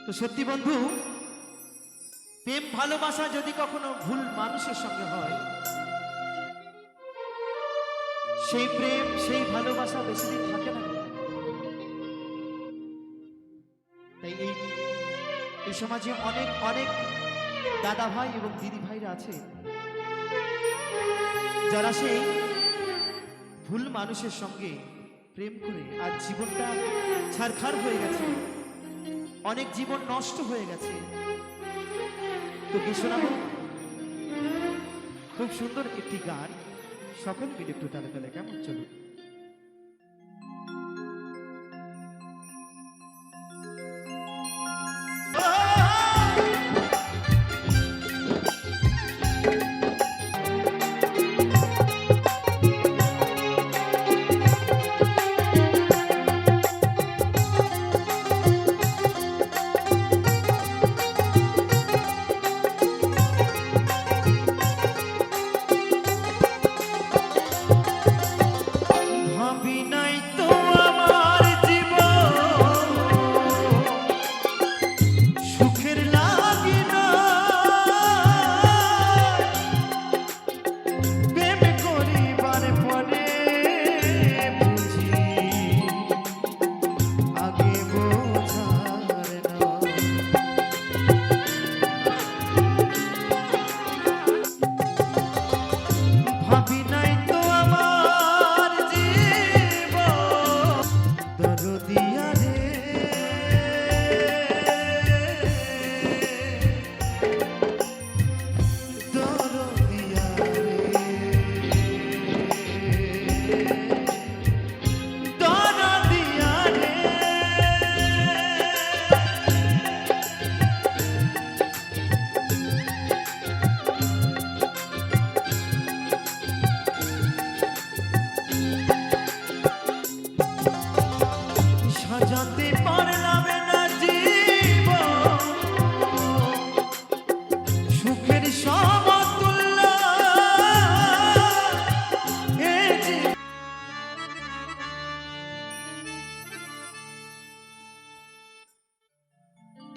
তো সত্যি বন্ধু, প্রেম ভালোবাসা যদি কখনো ভুল মানুষের সঙ্গে হয়, সেই প্রেম সেই ভালোবাসা বেশি দিন থাকে না। তাই এই সমাজে অনেক অনেক দাদা ভাই এবং দিদি ভাইরা আছে যারা সেই ভুল মানুষের সঙ্গে প্রেম করে আর জীবনটা ছারখার হয়ে গেছে, অনেক জীবন নষ্ট হয়ে গেছে। তো কি শোনাবো খুব সুন্দর একটি গান, সকল মিলে একটু তালে তালে, কেমন? চলুন।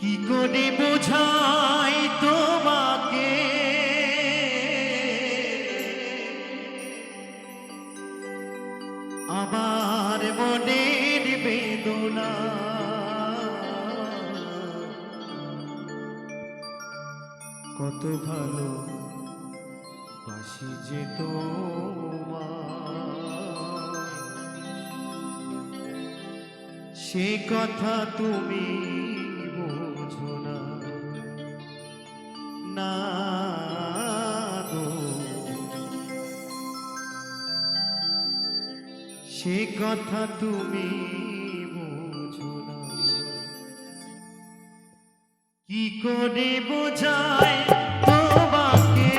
কি করে বোঝাই তোমাকে আমার মনের বেদনা, কত ভালো বাসি যে তোমায়, সে কথা তুমি বোঝো না, না গো, সে কথা তুমি বোঝো না। কি করে বোঝাই তোমাকে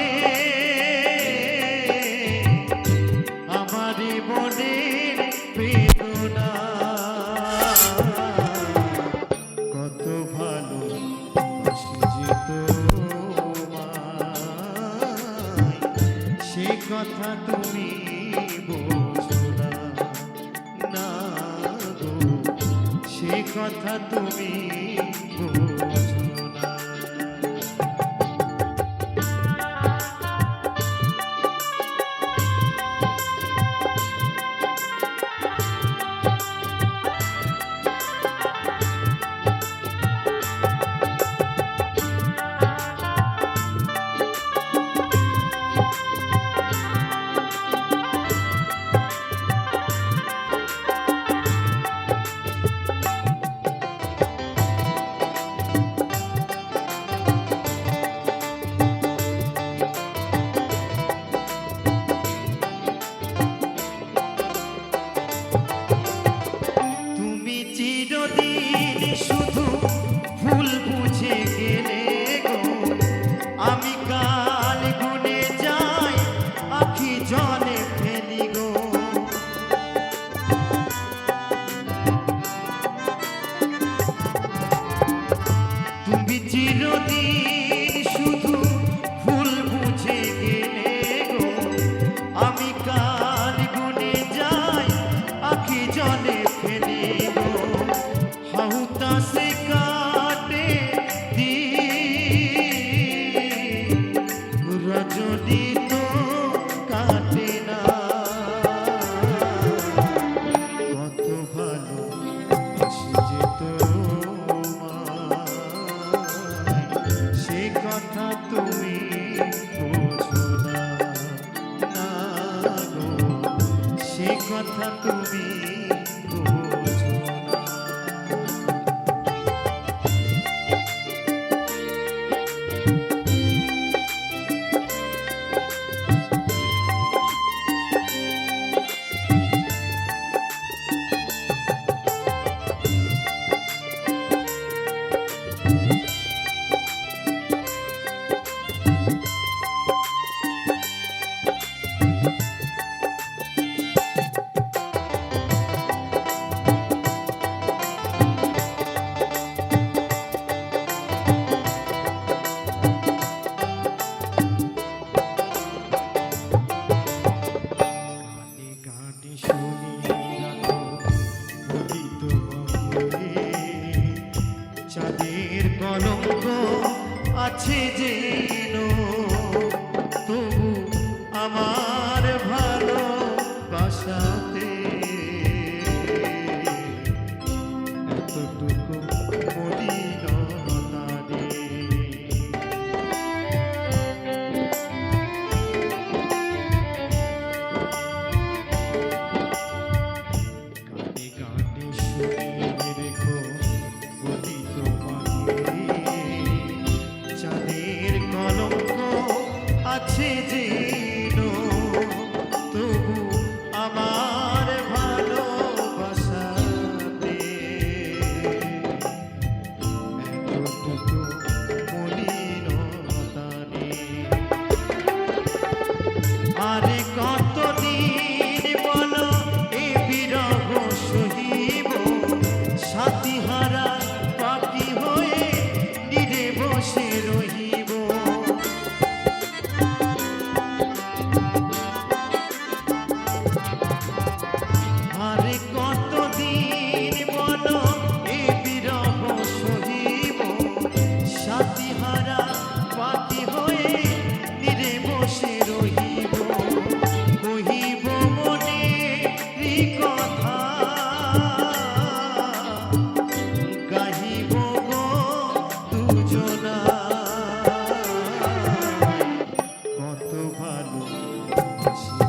আমার মনের বেদনা, কত ভালো বাসি যে তোমায়, সে কথা তুমি বোঝো না, না গো, সে কথা তুমি বোঝো না। जले फेरी गो हहुता से काटे চাঁদের কলঙ্ক আছে যেন, তবু আমার ভালোবাসাতে এতটুকু মলিনতা নেই। গানে গানে শুনিয়ে রেখো বলি তোমাকে, চাঁদের কলঙ্ক আছে যেন, তবু আমার ভালোবাসাতে এতটুকু মলিনতা নেই। আরে কতদিন বলো এ বিরহ সহিব, সাথীহারা পাখি হয়ে নীরে বসে রহিব। আরে কতদিন বলো এ বিরহ সহিব, সাথীহারা পাখি হয়ে নীরে বসে রহিব। কহিব মনেরই কথা, গাহিব গো দুজনা, কত ভালো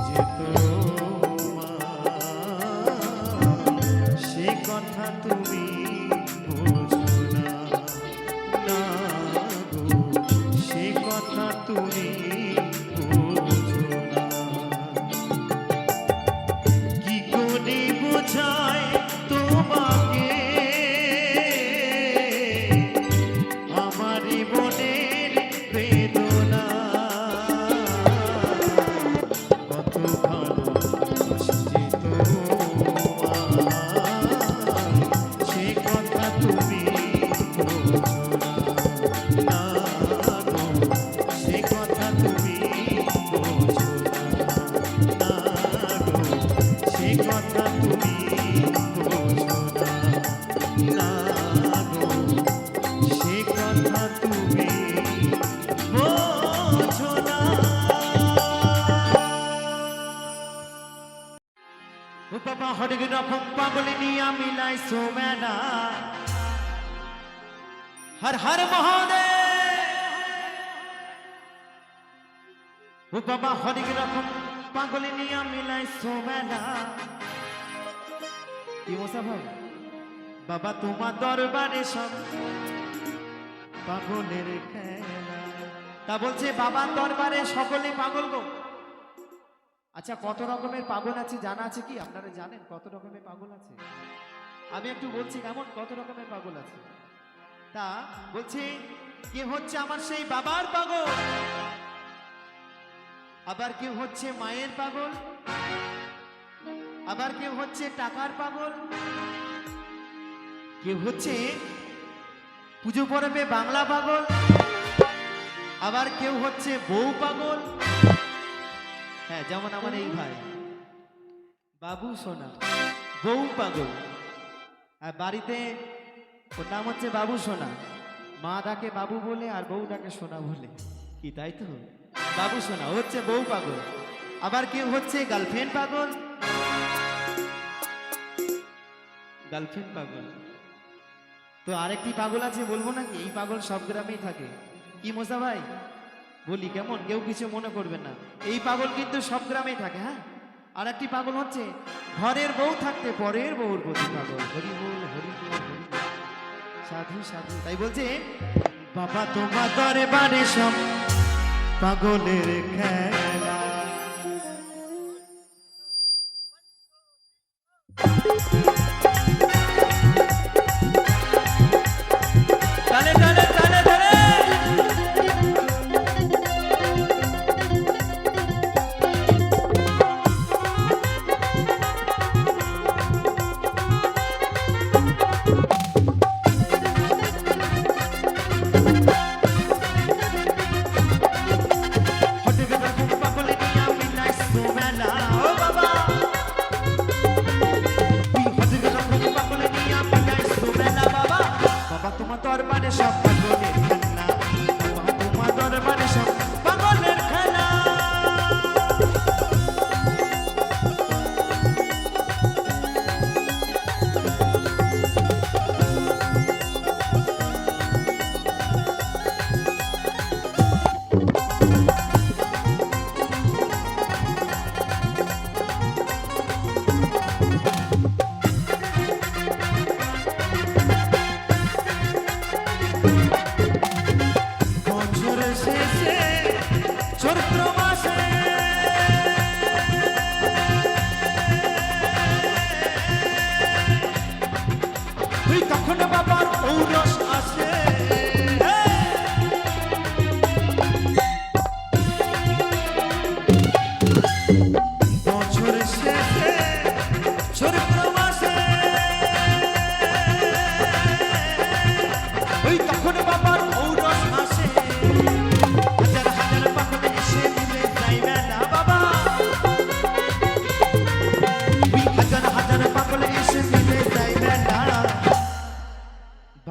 যে তোমায়, সে কথা তুমি বোঝো না, না গো, সে কথা তুমি বোঝো না। কি করে বোঝায় তোমাকে আমার মনের বেদনা, কত ভালোবাসি যে তোমায়, সে কথা তুমি বোঝো না, না গো, সে কথা তুমি বোঝো না, না গো, সে কথা তুমি বোঝো না, না গো, সে কথা তুমি বোঝো না। ও বাবা হরেক রকম পাগল নিয়া মিলাইছো মেলা, হর হর মহাদেব। ও বাবা হরেক রকম পাগল নিয়া মিলাইছো মেলা। কি মশা ভাই বাবা তোমার দরবারে সব পাগলের খেলা। তা বলছে বাবার দরবারে সকলে পাগল গো। আচ্ছা কত রকমের পাগল আছে জানা আছে কি? আপনারা জানেন কত রকমের পাগল আছে? আমি একটু বলছি কেমন কত রকমের পাগল আছে। তা বলছে কে হচ্ছে আমার সেই বাবার পাগল, আবার কেউ হচ্ছে মায়ের পাগল, আবার কেউ হচ্ছে টাকার পাগল, কেউ হচ্ছে পুজো পরবে বাংলা পাগল, আবার কেউ হচ্ছে বউ পাগল। হ্যাঁ যেমন আমার এই ভাই বাবু সোনা, বউ পাগল। আর বাড়িতে ওর নাম হচ্ছে বাবু সোনা, মা ডাকে বাবু বলে আর বউ ডাকে সোনা বলে, কি তাই তো? বাবু সোনা ও হচ্ছে বউ পাগল। আবার কেউ হচ্ছে গার্লফ্রেন্ড পাগল, গার্লফ্রেন্ড পাগল। তো আরেকটি পাগল আছে বলবো নাকি? এই পাগল সব গ্রামেই থাকে। কি মজা ভাই বলি কেমন, কেউ কিছু মনে করবেন না, এই পাগল কিন্তু সব গ্রামেই থাকে। হ্যাঁ আর একটি পাগল হচ্ছে ঘরের বউ থাকতে পরের বউর প্রতি পাগল। হরি বল হরি বল হরি বল, সাধু সাধু। তাই বলছে বাবা তোমার দরবারে সব পাগলের খেলা। তালে তালে তালে তালে হটে গেল পাগলে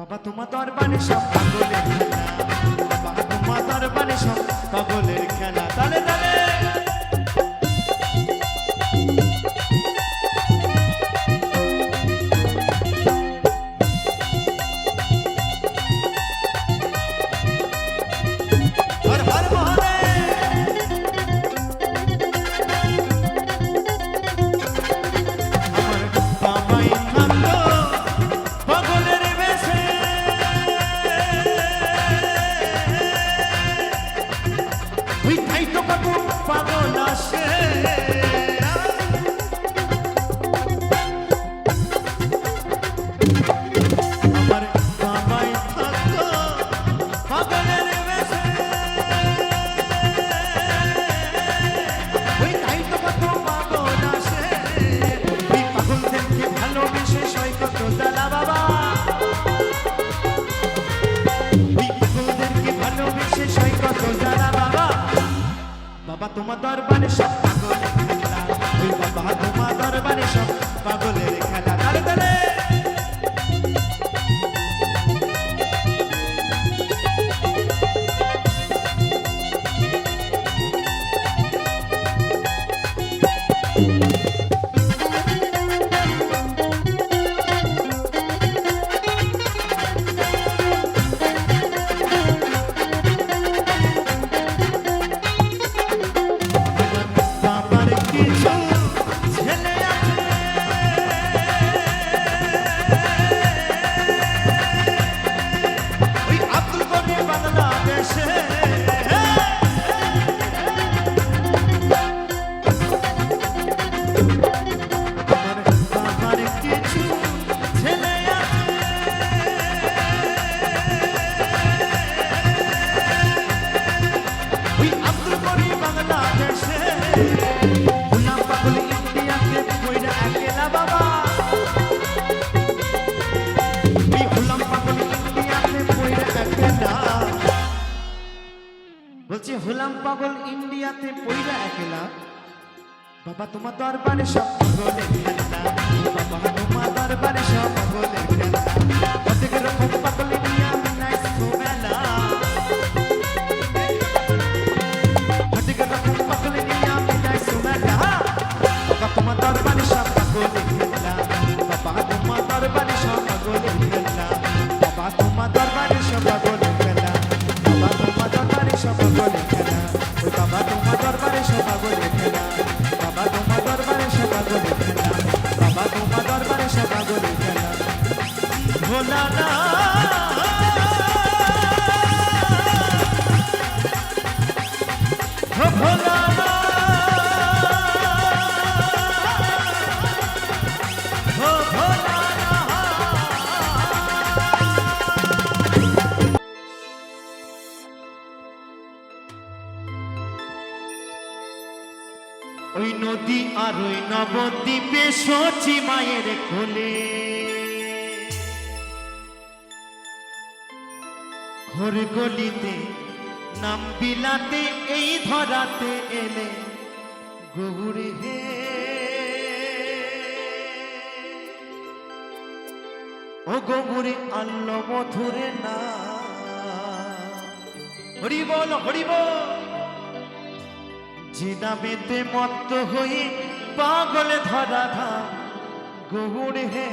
বাবা তোমার দরবারে সব পাগলের খেলা, বাবা তোমার দরবারে সব পাগলের খেলা। তালে তালে হর হর মহাদেব। আমার বাবাই থাকতো পাগলের বেশে, ওই তাই তো কাকু পাগল আসে। আমার বাবাই থাকতো পাগলের বেশে, ওই তাই তো কাকু পাগল আসে। ওই পাগলদেরকে ভালোবেসে সয় কত জ্বালা বাবা, ওই পাগলদেরকে ভালোবেসে সয় কত জ্বালা বাবা। বাবা তোমার দরবারে সব পাগলের খেলা, ওই বাবা তোমার দরবারে সব পাগলের খেলা। তালে তালে বাবার কিছু ছেলে আছে, ওই আব্দুল গনি বাংলাদেশে। আমার বাবার কিছু ছেলে আছে, ওই আব্দুল গনি বাংলাদেশে। গোলাম পাগল ইন্ডিয়াতে কইরা একলা বাবা, ওই গোলাম পাগল ইন্ডিয়াতে কইরা একলা। বলছি গোলাম পাগল ইন্ডিয়াতে পইরা একলা, বাবা তোমার দরবারে সব পাগলের খেলা, বাবা তোমার দরবারে সব পাগলের খেলা। অনেক রকম পাগল নিয়ে আমি নাচবো মেলা, অনেক রকম পাগল নিয়ে আমি নাচবো মেলা। বাবা তোমার দরবারে সব পাগলের খেলা, বাবা তোমার দরবারে সব পাগলের খেলা, বাবা তোমার দরবারে সব পাগলের খেলা, বাবা তোমার দরবারে সব পাগলের খেলা, ওই বাবা তোমার দরবারে সব পাগলের খেলা, বাবা তোমার দরবারে সব পাগলের খেলা, বাবা তোমার দরবারে সব পাগলের খেলা। ভোলা না ও ভোলা না, ও ভোলা না। ওই নদী আর ওই নবদ্বীপে সচি মায়ের কোলে, ঘোর গলিতে নাম বিলাতে এই ধরাতে এলে গৌরে হে। ও গৌরে আল্ল মধুরে না, হরি বল হরি বল। যে নামেতে মত্ত হয়ে পাগল ধরা ধাম গৌরে হে।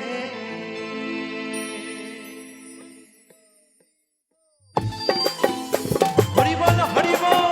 হরি বল হরি বল।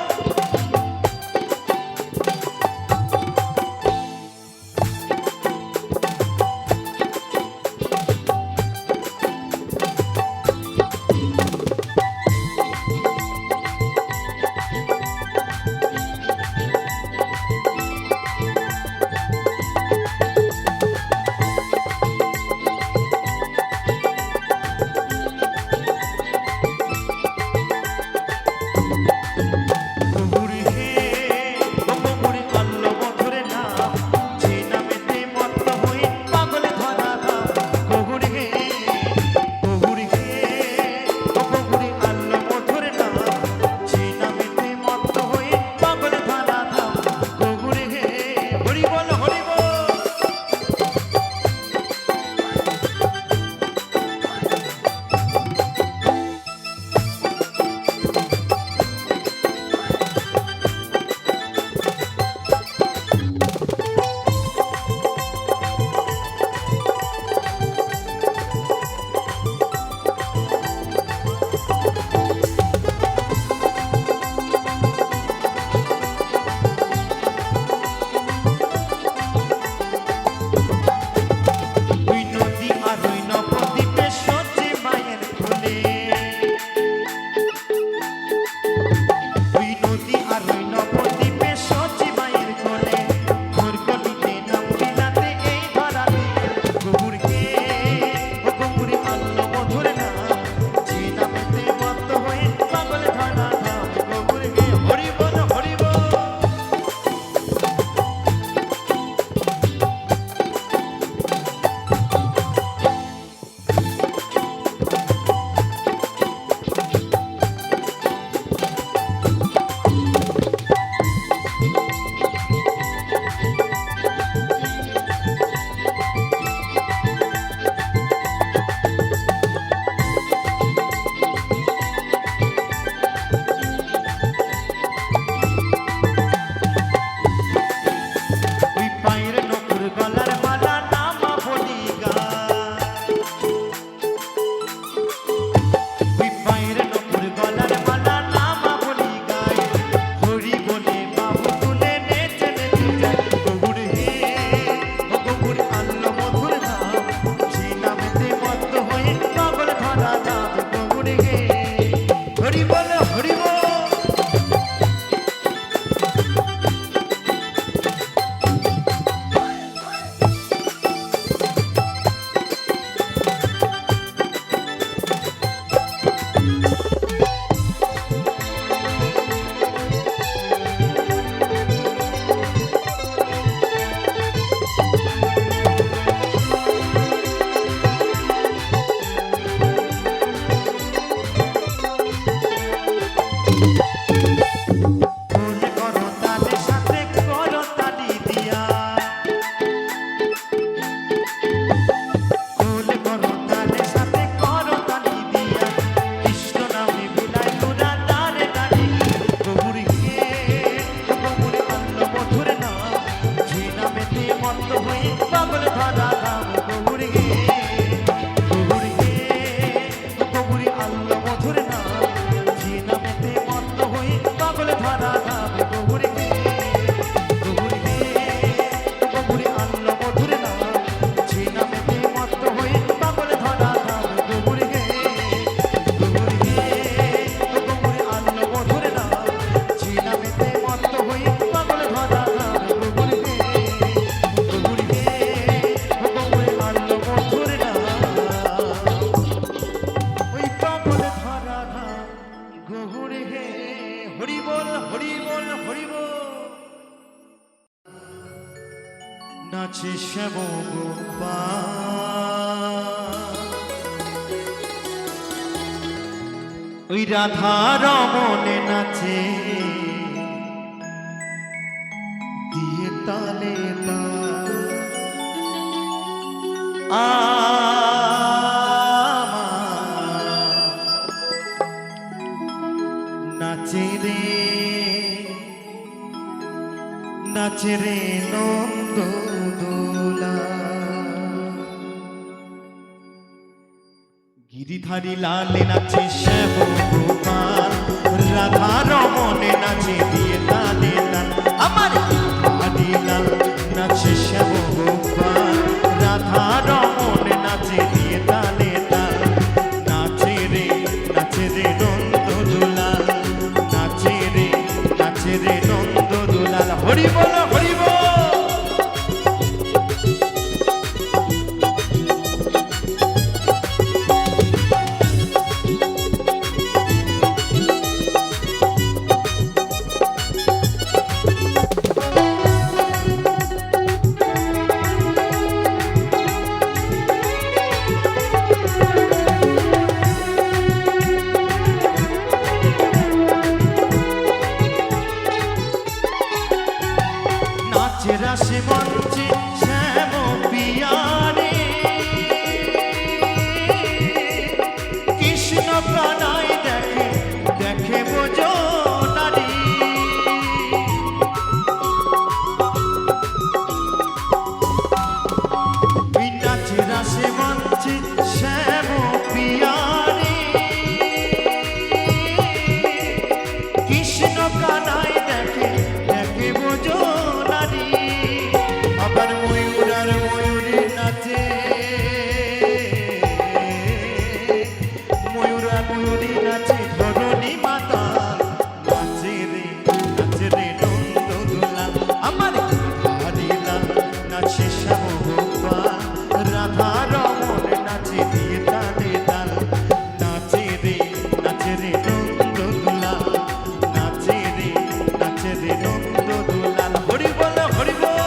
করো তালে সাথে করো তালি দিয়া, করো তালে সাথে করো তালি দিয়া, কৃষ্ণ নামে বুলাই তোরা তারে তালি। গৌরী হে গৌরী অন্ন মধুর নাম, যে নামেতে মত্ত হয়ে পাগল ধরা ধাম। গৌরী হে গৌরী অন্ন মধুর নাম, যে নামেতে মত্ত হয়ে পাগল ধরা ধাম। গৌরী হে গৌরী অন্ন মধুর নাম, যে নামেতে মত্ত হয়ে পাগল ধরা ধাম। গৌরী হে গৌরী অন্ন মধুর নাম, যে নামেতে মত্ত হয়ে পাগল ধরা ধাম। গৌরী হে গৌরী অন্ন মধুর নাম, ওই পাগল ধরা ধাম। গৌরী হে হরি বল হরি বল হরি বল। নাচে শ্যাম গোপাল, ওই রাধা রমনে নাচে দিয়ে তালে তাল। নাচে রে নাচে রে নন্দ দোলা, গিরিধারী লালে নাচে শ্যাম গোপাল, রাধা রমনে নাচে দিয়ে তালে তাল। আমার গিরিধারী লাল নাচে শ্যাম গোপাল, রাধা রমনে নাচে দিয়ে তালে তাল। নাচে রে নন্দ দুলাল, নাচে রে নন্দ দুলাল। হরি বল হরি বল। নাচে রাসে মঞ্চে শ্যাম পিয়ারে, কৃষ্ণ প্রাণায় দেখে দেখে বোঝো নারী। নাচে রাসে মঞ্চে শ্যাম পিয়ারে, কৃষ্ণ প্রাণায় দেখে দেখে বোঝো নারী। আবার ময়ূর আর ময়ূরী নাচে, ময়ূর আর ময়ূরী নাচে ধরণী মাতা। নাচে রে নন্দ দুলাল, আমার গিরিধারী লাল নাচে শ্যাম গোপাল, রাধা রমন নাচে দিয়ে তালে তাল। নাচে রে নন্দ দুলাল, নাচে রে নন্দ দুলাল। হরি বল হরি বল।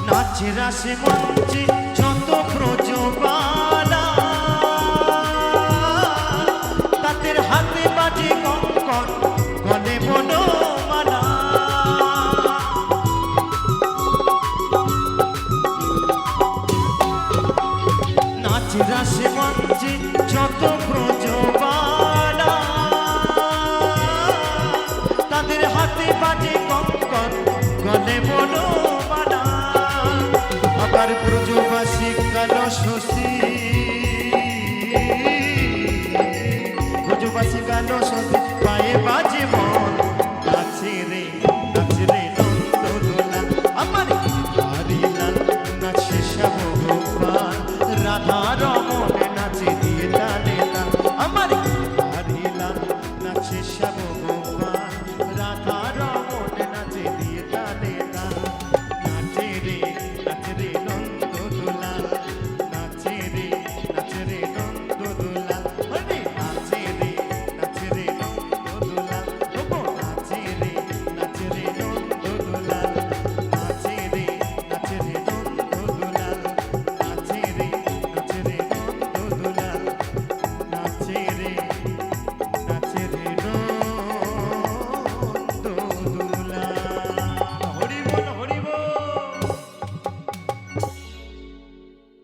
নাচে রাসে মঞ্চে যত ব্রজবালা, তাদের হাতে বাজে কঙ্কণ গলে বনমালা। নাচে রাসে মঞ্চে যত ব্রজবালা, তাদের হাতে বাজে কঙ্কণ গলে বনমালা। আবার ব্রজবাসী কাল শশী, ব্রজবাসী কাল শশী পায়ে বাজে মন। নাচে রে নন্দ দোলা, আমার